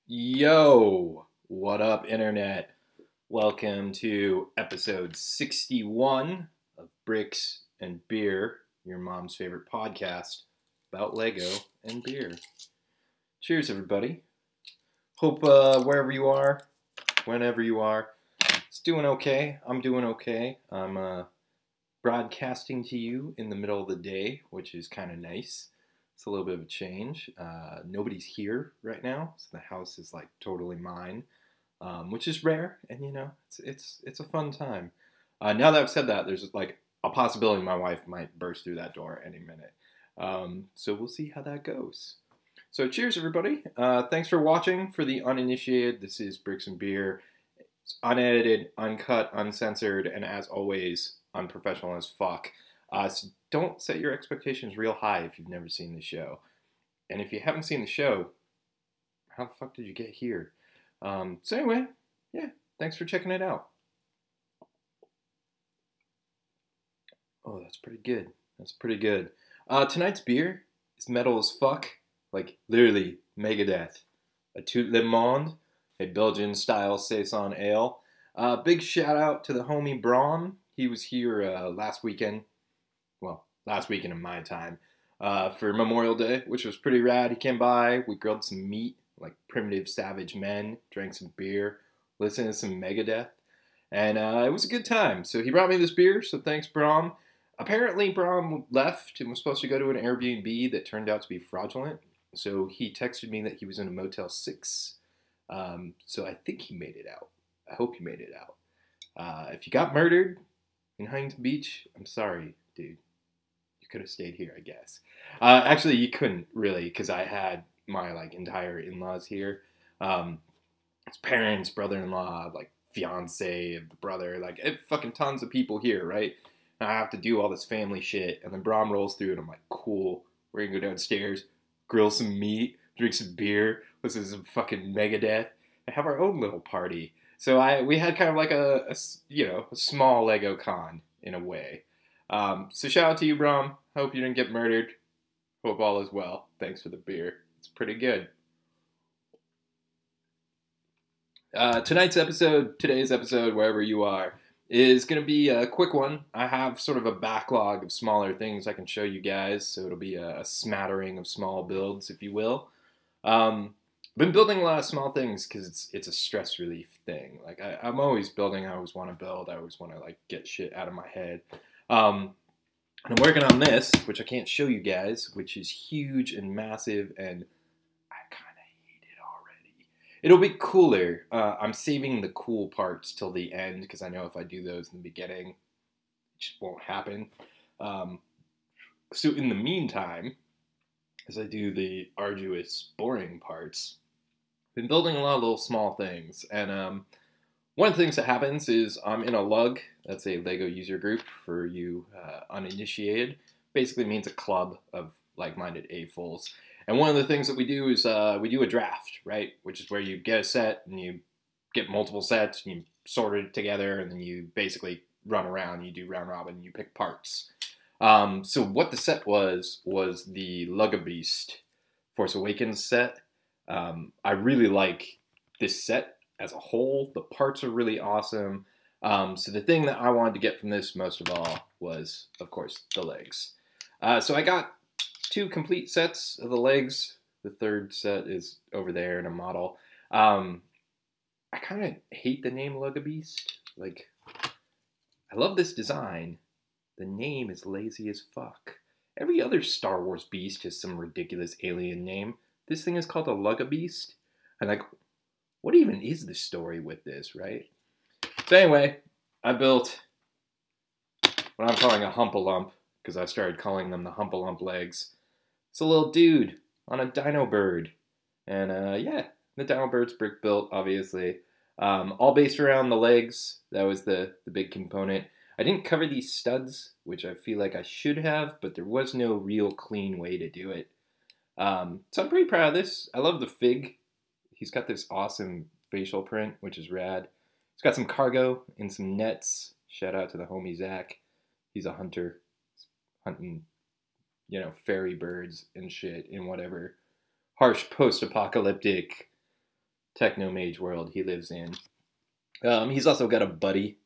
Yo, what up, Internet? Welcome to episode 61 of Bricks and Beer, your mom's favorite podcast about Lego and beer. Cheers, everybody. Hope wherever you are, whenever you are, it's doing okay. I'm doing okay. I'm broadcasting to you in the middle of the day, which is kind of nice. It's a little bit of a change. Nobody's here right now, so the house is like totally mine, which is rare, and it's a fun time. Now that I've said that, there's like a possibility my wife might burst through that door any minute. So we'll see how that goes. So cheers, everybody. Thanks for watching. For the uninitiated, this is Bricks and Beer. It's unedited, uncut, uncensored, and as always, unprofessional as fuck. So don't set your expectations real high if you've never seen the show. And if you haven't seen the show, how the fuck did you get here? So anyway, yeah, thanks for checking it out. Oh, that's pretty good. That's pretty good. Tonight's beer is metal as fuck. Like, literally, Megadeth. A Tout Le Monde, a Belgian-style Saison Ale. Big shout-out to the homie Braun. He was here last weekend in my time, for Memorial Day, which was pretty rad. He came by, we grilled some meat, like primitive savage men, drank some beer, listened to some Megadeth, and it was a good time. So he brought me this beer, so thanks, Brahm. Apparently, Brahm left and was supposed to go to an Airbnb that turned out to be fraudulent, so he texted me that he was in a Motel 6, so I think he made it out. I hope he made it out. If you got murdered in Huntington Beach, I'm sorry, dude. You could have stayed here, I guess. Actually, you couldn't really, because I had my entire in-laws here. His parents, brother-in-law, fiance of the brother, fucking tons of people here, right? And I have to do all this family shit, and then Brahm rolls through, and I'm like, cool. We're gonna go downstairs, grill some meat, drink some beer, listen to some fucking Megadeth, and have our own little party. So we had kind of like a small Lego con in a way. So shout out to you, Brahm. Hope you didn't get murdered. Hope all is well. Thanks for the beer. It's pretty good. Today's episode, wherever you are, is going to be a quick one. I have sort of a backlog of smaller things I can show you guys, so it'll be a smattering of small builds, if you will. Been building a lot of small things because it's a stress relief thing. I'm always building. I always want to build. I always want to get shit out of my head. And I'm working on this, which I can't show you guys, which is huge and massive, and I kind of hate it already. It'll be cooler. I'm saving the cool parts till the end, because I know if I do those in the beginning, it just won't happen. So in the meantime, as I do the arduous, boring parts, I've been building a lot of little small things, and one of the things that happens is I'm in a Lug. That's a Lego user group for you uninitiated. Basically means a club of like-minded A-fulls. And one of the things that we do is we do a draft, right? Which is where you get a set and you get multiple sets and you sort it together and then you basically run around. You do round robin. You pick parts. So what the set was the Lugga Beast Force Awakens set. I really like this set as a whole. The parts are really awesome. So the thing that I wanted to get from this most of all was, of course, the legs. So I got 2 complete sets of the legs. The third set is over there in a model. I kind of hate the name Lugga Beast. I love this design. The name is lazy as fuck. Every other Star Wars beast has some ridiculous alien name. This thing is called a Lugga Beast. And what even is the story with this, right? So anyway, I built what I'm calling a Hump-a-Lump, because I started calling them the Hump-a-Lump legs. It's a little dude on a dino bird. And yeah, the dino bird's brick built, obviously. All based around the legs. That was the big component. I didn't cover these studs, which I feel like I should have, but there was no real clean way to do it. So I'm pretty proud of this. I love the fig. He's got this awesome facial print, which is rad. He's got some cargo and some nets. Shout out to the homie Zach. He's a hunter. He's hunting, fairy birds and shit in whatever harsh post-apocalyptic techno mage world he lives in. He's also got a buddy,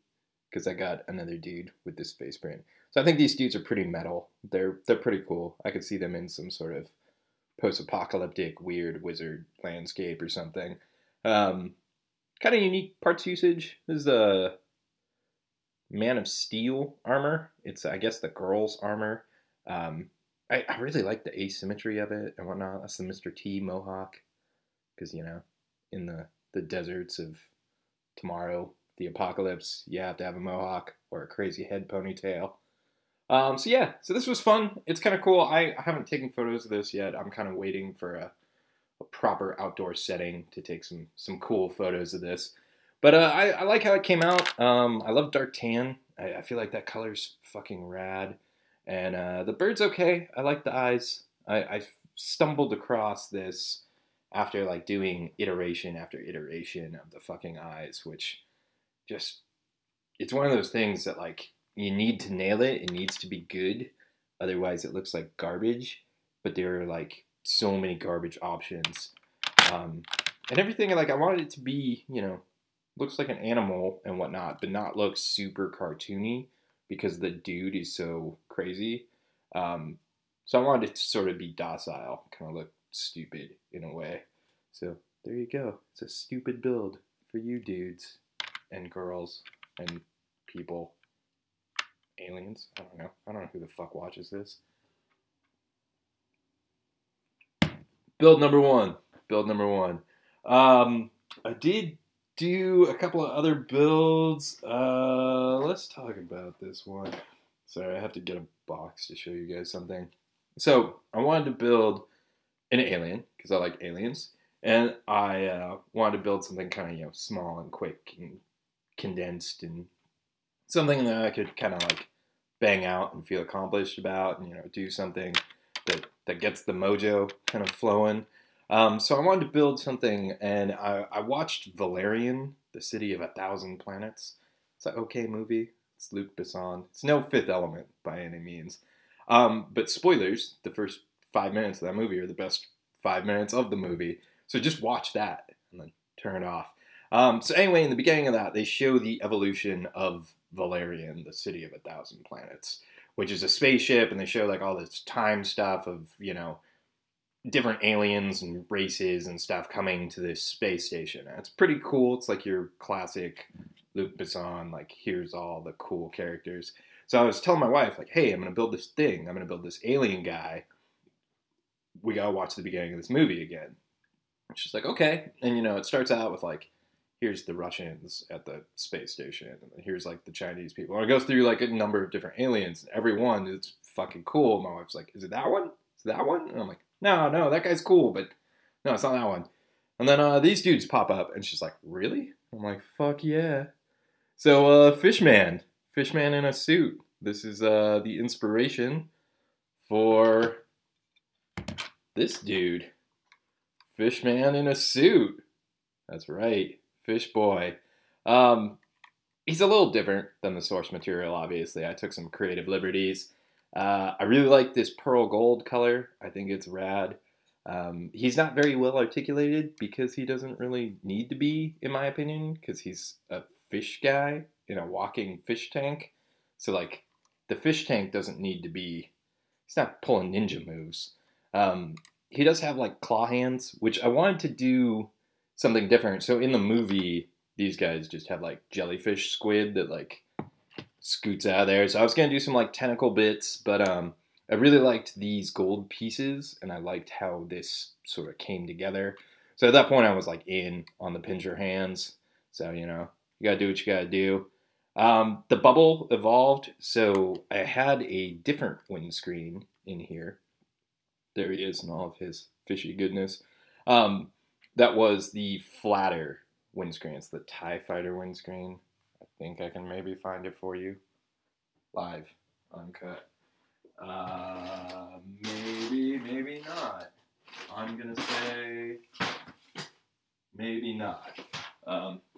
because I got another dude with this face print. So I think these dudes are pretty metal. They're pretty cool. I could see them in some sort of post-apocalyptic weird wizard landscape or something. Kind of unique parts usage. This is a Man of Steel armor. It's, I guess, the girl's armor. I really like the asymmetry of it and whatnot. That's the Mr. T mohawk. Because, you know, in the deserts of tomorrow, the apocalypse, you have to have a mohawk or a crazy head ponytail. So yeah, so this was fun. It's kind of cool. I haven't taken photos of this yet. I'm kind of waiting for a proper outdoor setting to take some cool photos of this. But I like how it came out. I love dark tan. I feel like that color's fucking rad. And the bird's okay. I like the eyes. I stumbled across this after like doing iteration after iteration of the fucking eyes, which just, it's one of those things that like, you need to nail it. It needs to be good. Otherwise it looks like garbage. But there are like so many garbage options. And everything, like I wanted it to be, you know, looks like an animal and whatnot, but not look super cartoony because the dude is so crazy. So I wanted it to sort of be docile, kind of look stupid in a way. So there you go. It's a stupid build for you dudes and girls and people. Aliens? I don't know. I don't know who the fuck watches this. Build number one. Build number one. I did do a couple of other builds. Let's talk about this one. Sorry, I have to get a box to show you guys something. So I wanted to build an alien because I like aliens, and I wanted to build something kind of, you know, small and quick and condensed and something that I could kind of like bang out and feel accomplished about, and, you know, do something that gets the mojo kind of flowing. So I wanted to build something, and I watched Valerian, the City of 1,000 Planets. It's an okay movie. It's Luc Besson. It's no Fifth Element by any means. But spoilers, the first 5 minutes of that movie are the best 5 minutes of the movie. So just watch that and then turn it off. So anyway, in the beginning of that, they show the evolution of Valerian, the City of 1,000 Planets, which is a spaceship, and they show like all this time stuff of, you know, different aliens and races and stuff coming to this space station. And it's pretty cool. It's like your classic Luc Besson, like here's all the cool characters. So I was telling my wife, like, hey, I'm going to build this thing. I'm going to build this alien guy. We got to watch the beginning of this movie again. And she's like, okay. And, you know, it starts out with like, here's the Russians at the space station, and here's like the Chinese people. And it goes through like a number of different aliens, and every one is fucking cool. My wife's like, is it that one? Is it that one? And I'm like, no, that guy's cool, but no, it's not that one. And then these dudes pop up, and she's like, really? I'm like, fuck yeah. So Fishman in a suit. This is the inspiration for this dude. Fishman in a suit. That's right. Fish boy. He's a little different than the source material, obviously. I took some creative liberties. I really like this pearl gold color. I think it's rad. He's not very well articulated because he doesn't really need to be, in my opinion, because he's a fish guy in a walking fish tank. So, like, the fish tank doesn't need to be... He's not pulling ninja moves. He does have, like, claw hands, which I wanted to do something different. So in the movie, these guys just have like jellyfish squid that like scoots out of there. So I was going to do some like tentacle bits, but I really liked these gold pieces, and I liked how this sort of came together. So at that point I was like in on the pinch your hands. So, you know, you got to do what you got to do. The bubble evolved. So I had a different windscreen in here. There he is in all of his fishy goodness. That was the flatter windscreen. It's the TIE Fighter windscreen. I think I can maybe find it for you. Live, uncut. Maybe not. I'm going to say maybe not.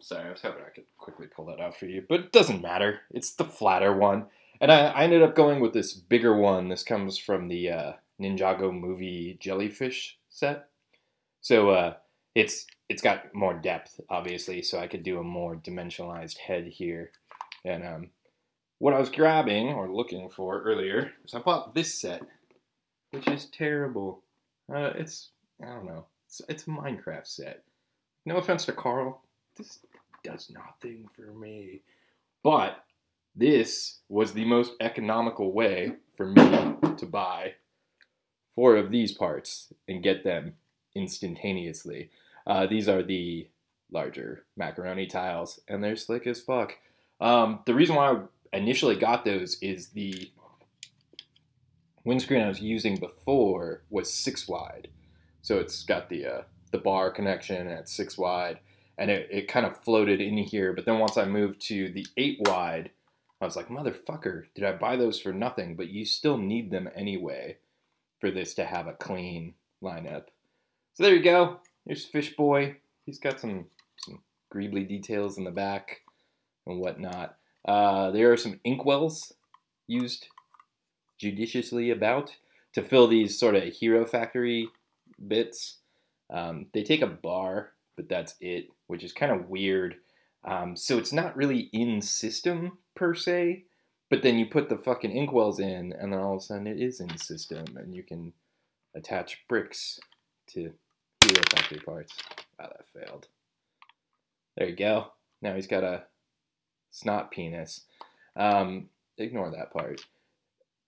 Sorry, I was hoping I could quickly pull that out for you, but it doesn't matter. It's the flatter one. And I ended up going with this bigger one. This comes from the Ninjago movie Jellyfish set. So it's got more depth, obviously, so I could do a more dimensionalized head here. And what I was grabbing or looking for earlier is I bought this set, which is terrible. I don't know. It's a Minecraft set. No offense to Carl, this does nothing for me. But this was the most economical way for me to buy 4 of these parts and get them instantaneously. These are the larger macaroni tiles, and they're slick as fuck. The reason why I initially got those is the windscreen I was using before was 6 wide. So it's got the bar connection at 6 wide, and it kind of floated in here. But then once I moved to the 8 wide, I was like, motherfucker, did I buy those for nothing? But you still need them anyway for this to have a clean lineup. So there you go. Here's Fish Boy. He's got some greebly details in the back and whatnot. There are some inkwells used judiciously about to fill these sort of Hero Factory bits. They take a bar, but that's it, which is kind of weird. So it's not really in system per se, but then you put the fucking inkwells in, and then all of a sudden it is in system, and you can attach bricks to Hero Factory parts. Wow, that failed. There you go. Now he's got a snot penis. Ignore that part.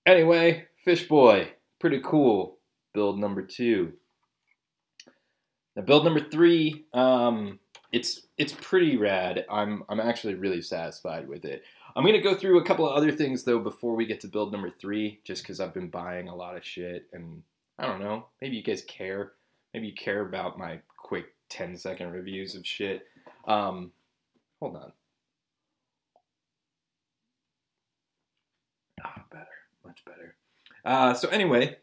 Anyway, Fish Boy, pretty cool. Build number 2. Now, build number 3, it's pretty rad. I'm actually really satisfied with it. I'm gonna go through a couple of other things though before we get to build number 3, just because I've been buying a lot of shit, and I don't know. Maybe you guys care. Maybe you care about my quick 10-second reviews of shit. Hold on. Better. Much better. So anyway,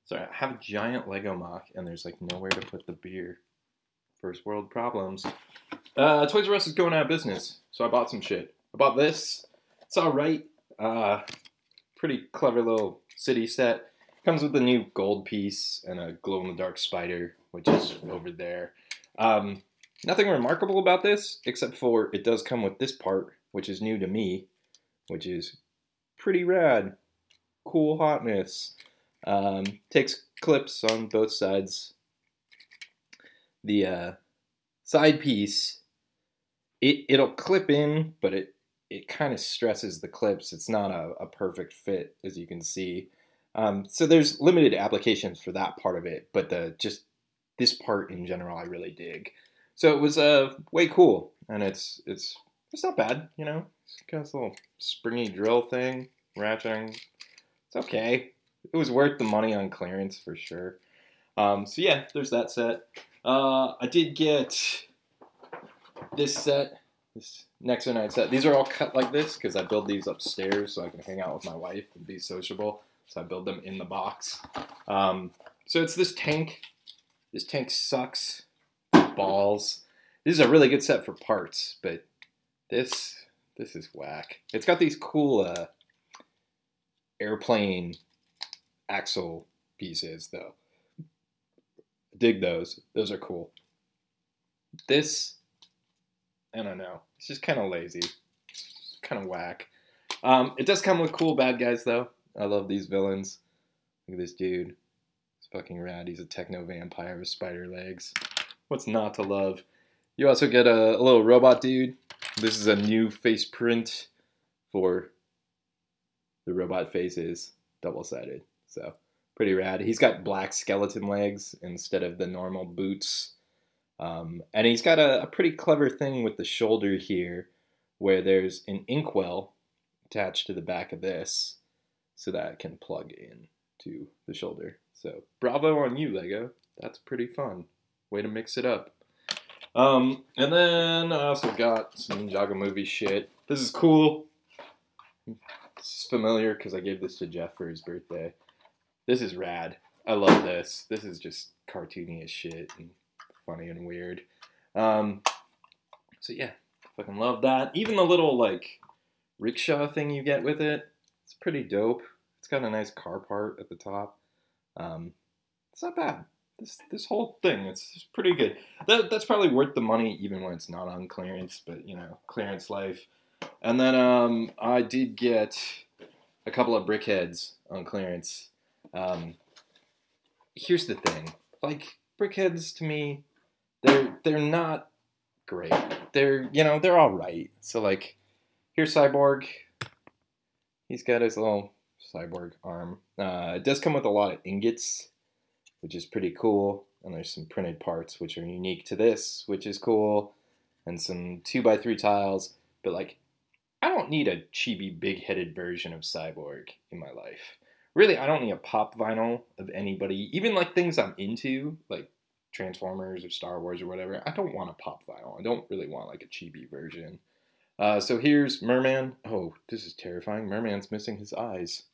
sorry, I have a giant Lego mock, and there's like nowhere to put the beer. First world problems. Toys R Us is going out of business, so I bought some shit. I bought this. It's alright. Pretty clever little city set. Comes with a new gold piece and a glow-in-the-dark spider, which is over there. Nothing remarkable about this, except for it does come with this part, which is new to me, which is pretty rad. Cool hotness. Takes clips on both sides. The side piece, it'll clip in, but it kind of stresses the clips. It's not a perfect fit, as you can see. So there's limited applications for that part of it, but just this part in general, I really dig. So it was way cool, and it's not bad, you know. It's got this little springy drill thing, ratcheting. It's okay. It was worth the money on clearance for sure. So yeah, there's that set. I did get this set, this Nexo Night set. These are all cut like this because I build these upstairs so I can hang out with my wife and be sociable. So I build them in the box. So it's this tank. This tank sucks. Balls. This is a really good set for parts, but this is whack. It's got these cool airplane axle pieces though. Dig those. Those are cool. This, I don't know. It's just kind of lazy. It's kind of whack. It does come with cool bad guys though. I love these villains. Look at this dude. He's fucking rad. He's a techno vampire with spider legs. What's not to love? You also get a little robot dude. This is a new face print for the robot faces, double-sided. So pretty rad. He's got black skeleton legs instead of the normal boots. And he's got a pretty clever thing with the shoulder here where there's an inkwell attached to the back of this so that it can plug in to the shoulder. So bravo on you, Lego. That's pretty fun. Way to mix it up. And then I also got some Ninjago movie shit. This is cool. It's familiar because I gave this to Jeff for his birthday. This is rad. I love this. This is just cartoony as shit and funny and weird. So yeah, fucking love that. Even the little like rickshaw thing you get with it, it's pretty dope. It's got a nice car part at the top. It's not bad. this whole thing. It's pretty good. That's probably worth the money even when it's not on clearance, but you know, clearance life. And then I did get a couple of brickheads on clearance. Here's the thing, like brickheads to me, they're not great. They're all right. So like, here's Cyborg. He's got his little cyborg arm. It does come with a lot of ingots, which is pretty cool. And there's some printed parts which are unique to this, which is cool. And some 2x3 tiles. But like, I don't need a chibi big-headed version of Cyborg in my life. Really, I don't need a pop vinyl of anybody. Even like things I'm into, like Transformers or Star Wars or whatever, I don't want a pop vinyl. I don't really want like a chibi version. So here's Merman. Oh, this is terrifying. Merman's missing his eyes.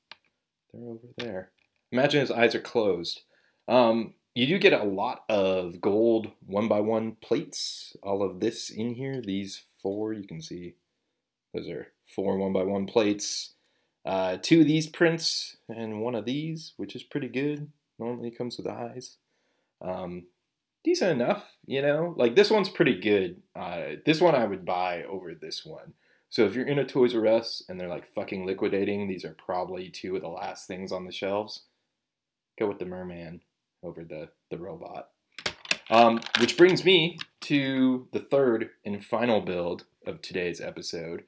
They're over there. Imagine his eyes are closed. You do get a lot of gold 1x1 plates. All of this in here. These 4, you can see. Those are 4 1x1 plates. 2 of these prints and 1 of these, which is pretty good. Normally comes with eyes. Decent enough, you know? Like, this one's pretty good. This one I would buy over this one. So if you're in a Toys R Us and they're, like, fucking liquidating, these are probably 2 of the last things on the shelves. Go with the Merman over the robot. Which brings me to the third and final build of today's episode,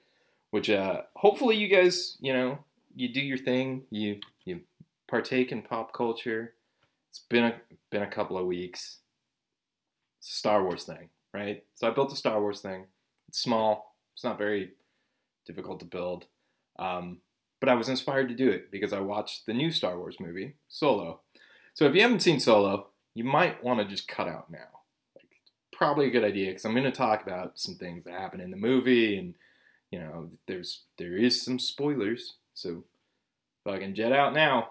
which hopefully you guys, you know, you do your thing. You partake in pop culture. It's been a couple of weeks. It's a Star Wars thing, right? So I built a Star Wars thing. It's small. It's not very difficult to build. But I was inspired to do it because I watched the new Star Wars movie, Solo. So if you haven't seen Solo, you might want to just cut out now. Like, probably a good idea because I'm going to talk about some things that happen in the movie, and you know, there is some spoilers. So fucking jet out now.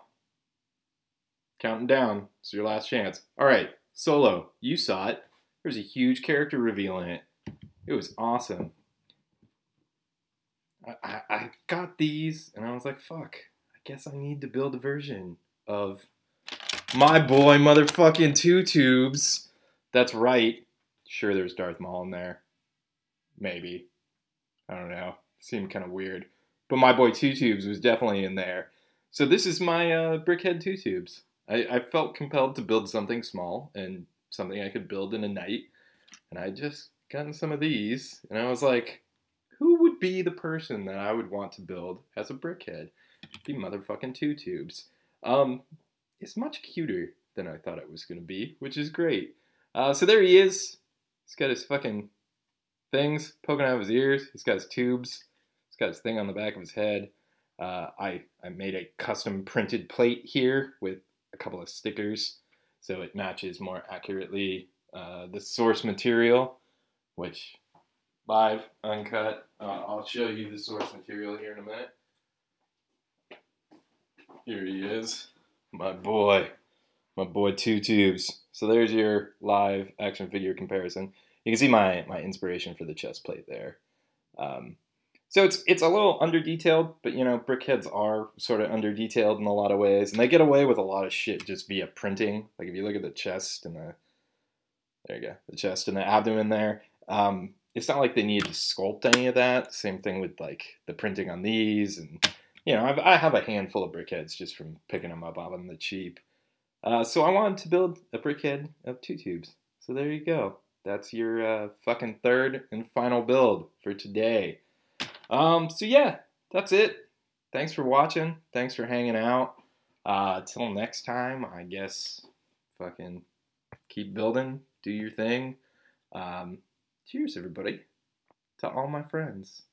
Counting down. It's your last chance. All right, Solo. You saw it. There's a huge character reveal in it. It was awesome. I got these, and I was like, fuck. I guess I need to build a version of my boy motherfucking Two Tubes. That's right. Sure, there's Darth Maul in there. Maybe. I don't know. Seemed kind of weird. But my boy Two Tubes was definitely in there. So this is my Brickhead Two Tubes. I felt compelled to build something small and something I could build in a night. And I just gotten some of these. And I was like, who would be the person that I would want to build as a Brickhead? It'd be motherfucking Two Tubes. It's much cuter than I thought it was going to be, which is great. So there he is. He's got his fucking things poking out of his ears. He's got his tubes. He's got his thing on the back of his head. I made a custom printed plate here with a couple of stickers so it matches more accurately the source material, which live, uncut. I'll show you the source material here in a minute. Here he is, my boy Two Tubes. So there's your live action figure comparison. You can see my inspiration for the chest plate there. So it's a little under detailed, but you know, brickheads are sort of under detailed in a lot of ways, and they get away with a lot of shit just via printing. Like if you look at the chest and there you go, the chest and the abdomen there. It's not like they need to sculpt any of that. Same thing with like the printing on these, and you know, I have a handful of brickheads just from picking them up on the cheap. So I wanted to build a brickhead of Two Tubes. So there you go. That's your fucking third and final build for today. So yeah, that's it. Thanks for watching. Thanks for hanging out. Till next time, I guess fucking keep building. Do your thing. Cheers, everybody. To all my friends.